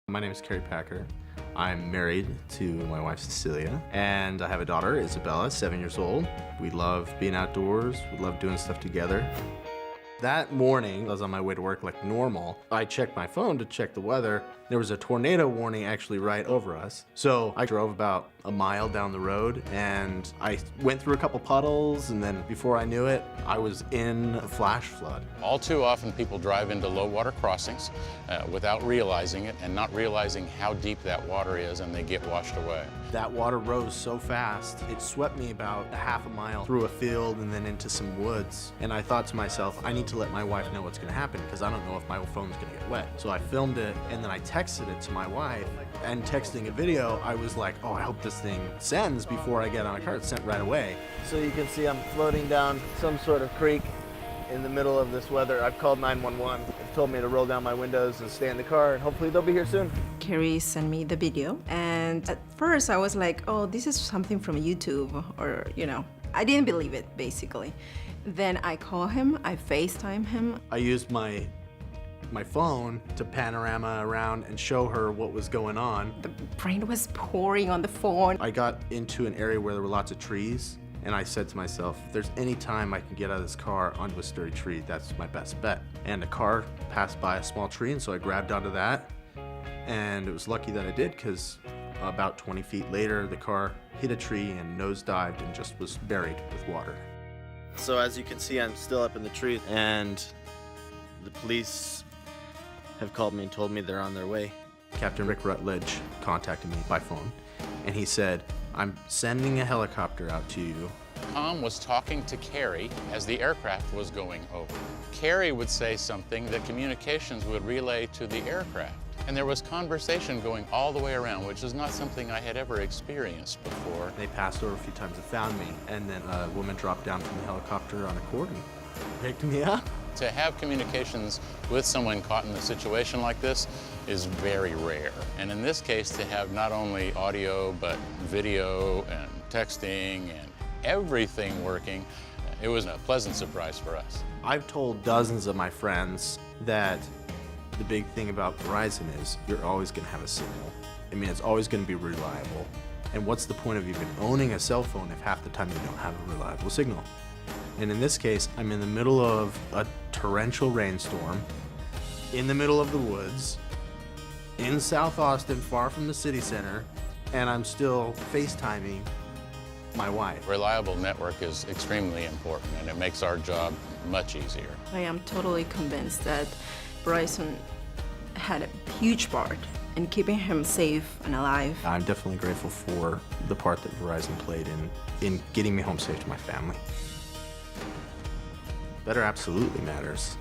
My name is Kerry Packer. I'm married to my wife Cecilia, and I have a daughter, Isabella, 7 years old. We love being outdoors, we love doing stuff together. That morning, I was on my way to work like normal. I checked my phone to check the weather. There was a tornado warning actually right over us. So I drove about a mile down the road and I went through a couple puddles, and then before I knew it, I was in a flash flood. All too often people drive into low water crossings without realizing it and not realizing how deep that water is, and they get washed away. That water rose so fast, it swept me about a half a mile through a field and then into some woods. And I thought to myself, I need to let my wife know what's gonna happen because I don't know if my phone's gonna get wet. So I filmed it and then I texted it to my wife. And texting a video, I was like, oh, I hope this thing sends before I get on a car. It sent right away. So you can see I'm floating down some sort of creek in the middle of this weather. I've called 911. They've told me to roll down my windows and stay in the car, and hopefully they'll be here soon. Kerry sent me the video, and at first I was like, oh, this is something from YouTube, or, I didn't believe it, basically. Then I call him, I FaceTime him. I used my phone to panorama around and show her what was going on. The rain was pouring on the phone. I got into an area where there were lots of trees, and I said to myself, if there's any time I can get out of this car onto a sturdy tree, that's my best bet. And the car passed by a small tree, and so I grabbed onto that. And it was lucky that I did, because about 20 feet later, the car hit a tree and nosedived and just was buried with water. So as you can see, I'm still up in the tree, and the police have called me and told me they're on their way. Captain Rick Rutledge contacted me by phone, and he said, I'm sending a helicopter out to you. Tom was talking to Kerry as the aircraft was going over. Kerry would say something that communications would relay to the aircraft. And there was conversation going all the way around, which is not something I had ever experienced before. They passed over a few times and found me, and then a woman dropped down from the helicopter on a cord and picked me up. To have communications with someone caught in a situation like this is very rare. And in this case, to have not only audio, but video and texting and everything working, it was a pleasant surprise for us. I've told dozens of my friends that the big thing about Verizon is you're always going to have a signal. I mean, it's always going to be reliable. And what's the point of even owning a cell phone if half the time you don't have a reliable signal? And in this case, I'm in the middle of a torrential rainstorm, in the middle of the woods, in South Austin, far from the city center, and I'm still FaceTiming my wife. Reliable network is extremely important, and it makes our job much easier. I am totally convinced that Verizon had a huge part in keeping him safe and alive. I'm definitely grateful for the part that Verizon played in getting me home safe to my family. Better absolutely matters.